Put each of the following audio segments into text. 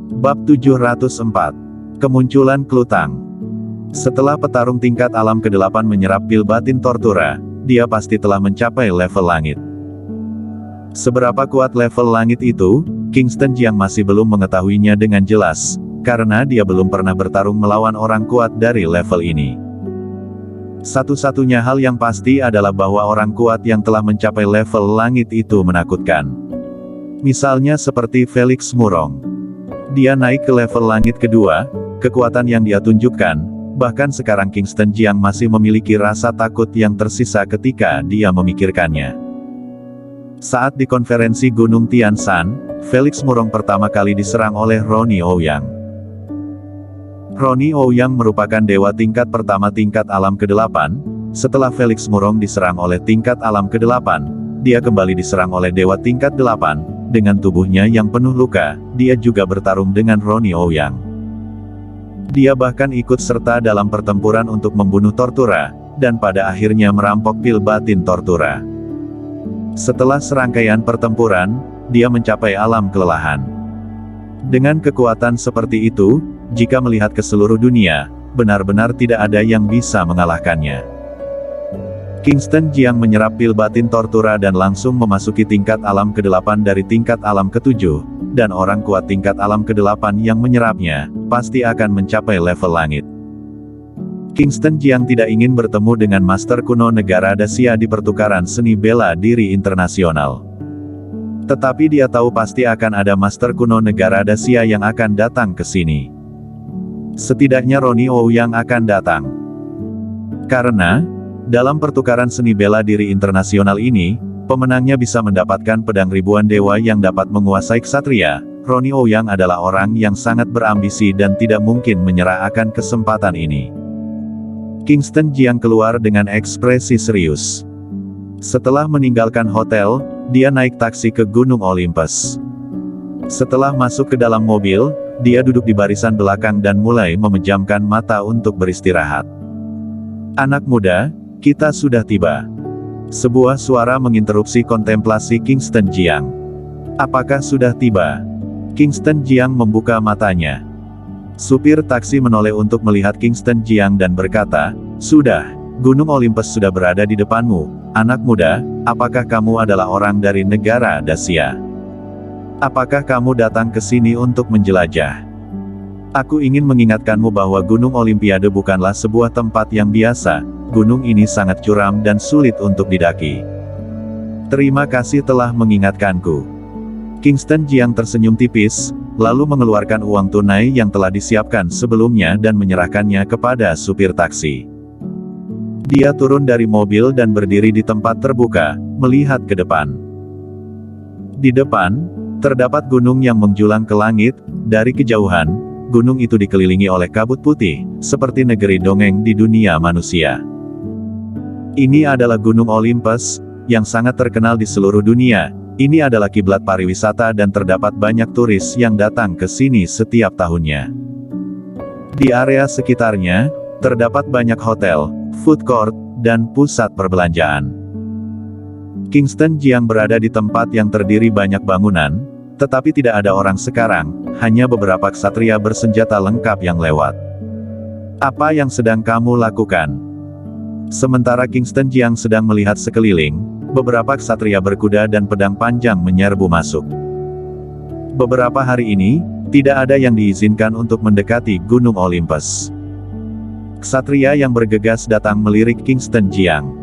Bab 704. Kemunculan Klutang. Setelah petarung tingkat alam ke-8 menyerap pil batin Tortura, dia pasti telah mencapai level langit. Seberapa kuat level langit itu, Kingston Jiang masih belum mengetahuinya dengan jelas, karena dia belum pernah bertarung melawan orang kuat dari level ini. Satu-satunya hal yang pasti adalah bahwa orang kuat yang telah mencapai level langit itu menakutkan. Misalnya seperti Felix Murong. Dia naik ke level langit kedua, kekuatan yang dia tunjukkan, bahkan sekarang Kingston Jiang masih memiliki rasa takut yang tersisa ketika dia memikirkannya. Saat di konferensi Gunung Tianshan, Felix Murong pertama kali diserang oleh Ronnie Ouyang. Ronnie Ouyang merupakan dewa tingkat pertama tingkat alam ke-8, setelah Felix Murong diserang oleh tingkat alam ke-8, dia kembali diserang oleh dewa tingkat 8, dengan tubuhnya yang penuh luka, dia juga bertarung dengan Ronnie Ouyang. Dia bahkan ikut serta dalam pertempuran untuk membunuh Tortura, dan pada akhirnya merampok pil batin Tortura. Setelah serangkaian pertempuran, dia mencapai alam kelelahan. Dengan kekuatan seperti itu, jika melihat ke seluruh dunia, benar-benar tidak ada yang bisa mengalahkannya. Kingston Jiang menyerap pil batin Tortura dan langsung memasuki tingkat alam ke-8 dari tingkat alam ke-7, dan orang kuat tingkat alam ke-8 yang menyerapnya, pasti akan mencapai level langit. Kingston Jiang tidak ingin bertemu dengan Master kuno negara Dacia di pertukaran seni bela diri internasional. Tetapi dia tahu pasti akan ada Master kuno negara Dacia yang akan datang ke sini. Setidaknya Ronnie Ouyang akan datang. Karena, dalam pertukaran seni bela diri internasional ini, pemenangnya bisa mendapatkan pedang ribuan dewa yang dapat menguasai ksatria. Ronnie Ouyang adalah orang yang sangat berambisi dan tidak mungkin menyerah akan kesempatan ini. Kingston Jiang keluar dengan ekspresi serius. Setelah meninggalkan hotel, dia naik taksi ke Gunung Olympus. Setelah masuk ke dalam mobil, dia duduk di barisan belakang dan mulai memejamkan mata untuk beristirahat. "Anak muda, kita sudah tiba." Sebuah suara menginterupsi kontemplasi Kingston Jiang. "Apakah sudah tiba?" Kingston Jiang membuka matanya. Supir taksi menoleh untuk melihat Kingston Jiang dan berkata, "Sudah, Gunung Olympus sudah berada di depanmu. Anak muda, apakah kamu adalah orang dari negara Dacia? Apakah kamu datang ke sini untuk menjelajah? Aku ingin mengingatkanmu bahwa Gunung Olimpiade bukanlah sebuah tempat yang biasa. Gunung ini sangat curam dan sulit untuk didaki. Terima kasih telah mengingatkanku." Kingston Jiang tersenyum tipis, lalu mengeluarkan uang tunai yang telah disiapkan sebelumnya dan menyerahkannya kepada supir taksi. Dia turun dari mobil dan berdiri di tempat terbuka, melihat ke depan. Di depan, terdapat gunung yang menjulang ke langit. Dari kejauhan, gunung itu dikelilingi oleh kabut putih, seperti negeri dongeng di dunia manusia. Ini adalah Gunung Olympus, yang sangat terkenal di seluruh dunia. Ini adalah kiblat pariwisata dan terdapat banyak turis yang datang ke sini setiap tahunnya. Di area sekitarnya, terdapat banyak hotel, food court, dan pusat perbelanjaan. Kingston Jiang berada di tempat yang terdiri banyak bangunan, tetapi tidak ada orang sekarang, hanya beberapa ksatria bersenjata lengkap yang lewat. "Apa yang sedang kamu lakukan?" Sementara Kingston Jiang sedang melihat sekeliling, beberapa ksatria berkuda dan pedang panjang menyerbu masuk. Beberapa hari ini, tidak ada yang diizinkan untuk mendekati Gunung Olympus. Ksatria yang bergegas datang melirik Kingston Jiang.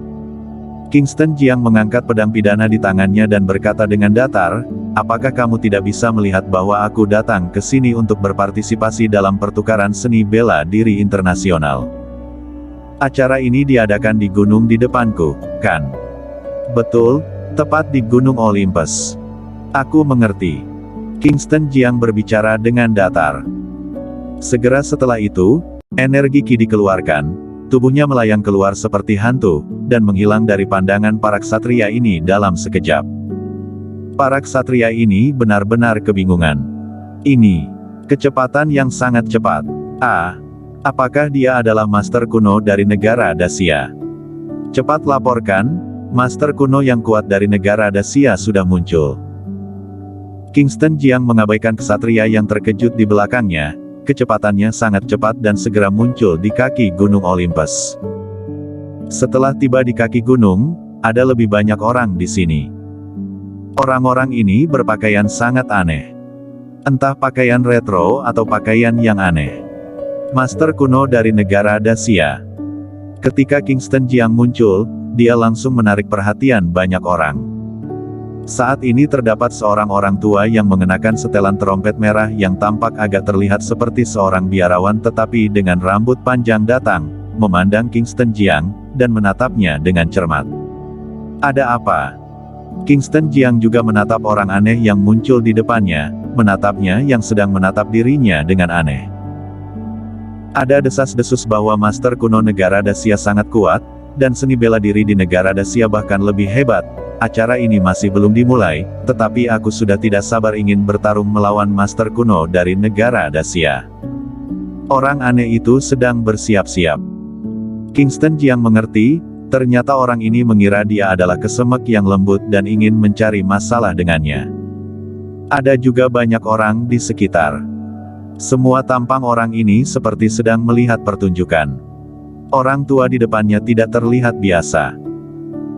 Kingston Jiang mengangkat pedang pidana di tangannya dan berkata dengan datar, "Apakah kamu tidak bisa melihat bahwa aku datang ke sini untuk berpartisipasi dalam pertukaran seni bela diri internasional? Acara ini diadakan di gunung di depanku, kan?" "Betul, tepat di Gunung Olympus." "Aku mengerti." Kingston Jiang berbicara dengan datar. Segera setelah itu, energi Qi dikeluarkan, tubuhnya melayang keluar seperti hantu, dan menghilang dari pandangan para ksatria ini dalam sekejap. Para ksatria ini benar-benar kebingungan. Ini kecepatan yang sangat cepat. Apakah dia adalah Master kuno dari negara Dacia? Cepat laporkan, Master kuno yang kuat dari negara Dacia sudah muncul. Kingston Jiang mengabaikan kesatria yang terkejut di belakangnya, kecepatannya sangat cepat dan segera muncul di kaki Gunung Olympus. Setelah tiba di kaki gunung, ada lebih banyak orang di sini. Orang-orang ini berpakaian sangat aneh. Entah pakaian retro atau pakaian yang aneh. Master kuno dari negara Dacia. Ketika Kingston Jiang muncul, dia langsung menarik perhatian banyak orang. Saat ini terdapat seorang orang tua yang mengenakan setelan trompet merah yang tampak agak terlihat seperti seorang biarawan tetapi dengan rambut panjang datang, memandang Kingston Jiang, dan menatapnya dengan cermat. Ada apa? Kingston Jiang juga menatap orang aneh yang muncul di depannya, menatapnya yang sedang menatap dirinya dengan aneh. Ada desas-desus bahwa master kuno negara Dacia sangat kuat, dan seni bela diri di negara Dacia bahkan lebih hebat. Acara ini masih belum dimulai, tetapi aku sudah tidak sabar ingin bertarung melawan master kuno dari negara Dacia. Orang aneh itu sedang bersiap-siap. Kingston Jiang mengerti, ternyata orang ini mengira dia adalah kesemek yang lembut dan ingin mencari masalah dengannya. Ada juga banyak orang di sekitar. Semua tampang orang ini seperti sedang melihat pertunjukan. Orang tua di depannya tidak terlihat biasa.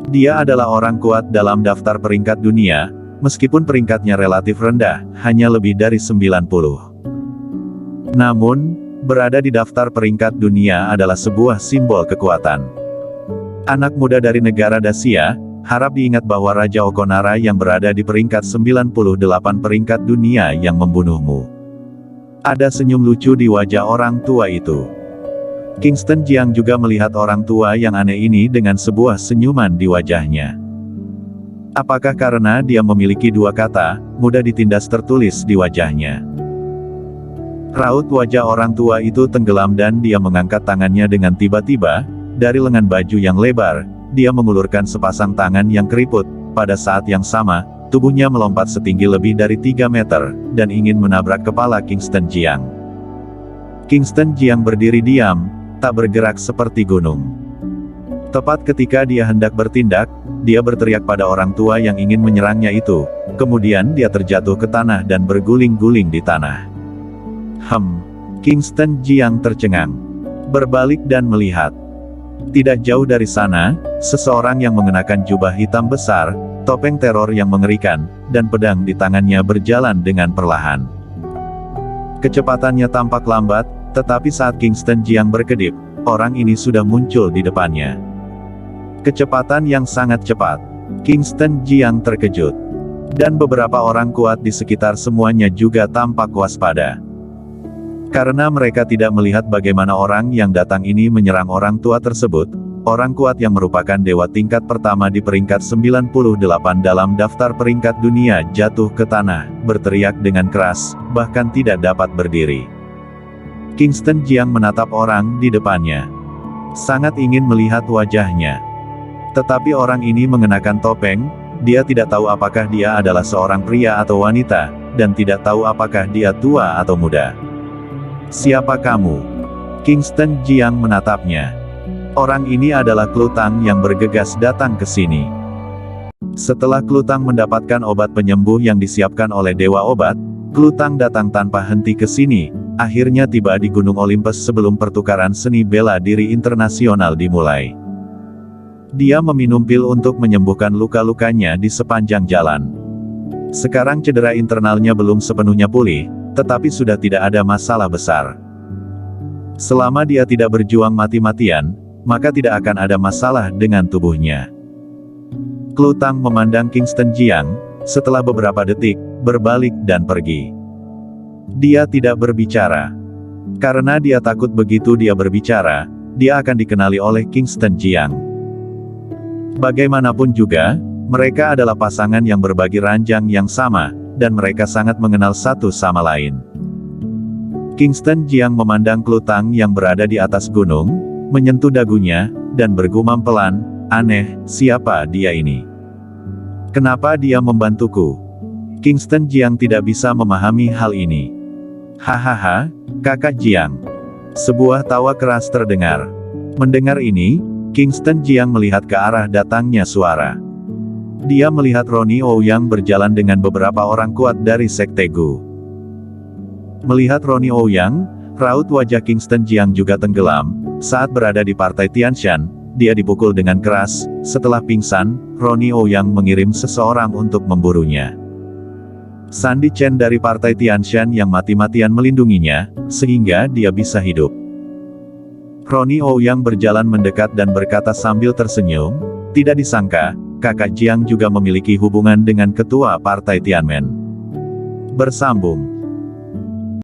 Dia adalah orang kuat dalam daftar peringkat dunia, meskipun peringkatnya relatif rendah, hanya lebih dari 90. Namun, berada di daftar peringkat dunia adalah sebuah simbol kekuatan. Anak muda dari negara Dacia, harap diingat bahwa Raja Okonara yang berada di peringkat 98 peringkat dunia yang membunuhmu. Ada senyum lucu di wajah orang tua itu. Kingston Jiang juga melihat orang tua yang aneh ini dengan sebuah senyuman di wajahnya. Apakah karena dia memiliki dua kata, mudah ditindas tertulis di wajahnya? Raut wajah orang tua itu tenggelam dan dia mengangkat tangannya dengan tiba-tiba, dari lengan baju yang lebar, dia mengulurkan sepasang tangan yang keriput, pada saat yang sama, tubuhnya melompat setinggi lebih dari 3 meter, dan ingin menabrak kepala Kingston Jiang. Kingston Jiang berdiri diam, tak bergerak seperti gunung. Tepat ketika dia hendak bertindak, dia berteriak pada orang tua yang ingin menyerangnya itu, kemudian dia terjatuh ke tanah dan berguling-guling di tanah. Kingston Jiang tercengang. Berbalik dan melihat. Tidak jauh dari sana, seseorang yang mengenakan jubah hitam besar, topeng teror yang mengerikan, dan pedang di tangannya berjalan dengan perlahan. Kecepatannya tampak lambat, tetapi saat Kingston Jiang berkedip, orang ini sudah muncul di depannya. Kecepatan yang sangat cepat. Kingston Jiang terkejut. Dan beberapa orang kuat di sekitar semuanya juga tampak waspada. Karena mereka tidak melihat bagaimana orang yang datang ini menyerang orang tua tersebut, orang kuat yang merupakan dewa tingkat pertama di peringkat 98 dalam daftar peringkat dunia jatuh ke tanah, berteriak dengan keras, bahkan tidak dapat berdiri. Kingston Jiang menatap orang di depannya. Sangat ingin melihat wajahnya. Tetapi orang ini mengenakan topeng, dia tidak tahu apakah dia adalah seorang pria atau wanita, dan tidak tahu apakah dia tua atau muda. Siapa kamu? Kingston Jiang menatapnya. Orang ini adalah Klutang yang bergegas datang ke sini. Setelah Klutang mendapatkan obat penyembuh yang disiapkan oleh Dewa Obat, Klutang datang tanpa henti ke sini, akhirnya tiba di Gunung Olympus sebelum pertukaran seni bela diri internasional dimulai. Dia meminum pil untuk menyembuhkan luka-lukanya di sepanjang jalan. Sekarang cedera internalnya belum sepenuhnya pulih, tetapi sudah tidak ada masalah besar. Selama dia tidak berjuang mati-matian, maka tidak akan ada masalah dengan tubuhnya. Klutang memandang Kingston Jiang, setelah beberapa detik, berbalik dan pergi. Dia tidak berbicara. Karena dia takut begitu dia berbicara, dia akan dikenali oleh Kingston Jiang. Bagaimanapun juga, mereka adalah pasangan yang berbagi ranjang yang sama, dan mereka sangat mengenal satu sama lain. Kingston Jiang memandang Klutang yang berada di atas gunung, menyentuh dagunya, dan bergumam pelan, aneh, siapa dia ini? Kenapa dia membantuku? Kingston Jiang tidak bisa memahami hal ini. Hahaha, kakak Jiang. Sebuah tawa keras terdengar. Mendengar ini, Kingston Jiang melihat ke arah datangnya suara. Dia melihat Ronnie Ouyang berjalan dengan beberapa orang kuat dari Sekte Gu. Melihat Ronnie Ouyang, raut wajah Kingston Jiang juga tenggelam. Saat berada di Partai Tianshan, dia dipukul dengan keras. Setelah pingsan, Ronnie Ouyang mengirim seseorang untuk memburunya. Sandy Chen dari Partai Tianshan yang mati-matian melindunginya, sehingga dia bisa hidup. Ronnie Ouyang berjalan mendekat dan berkata sambil tersenyum, "Tidak disangka, kakak Jiang juga memiliki hubungan dengan ketua Partai Tianmen." Bersambung.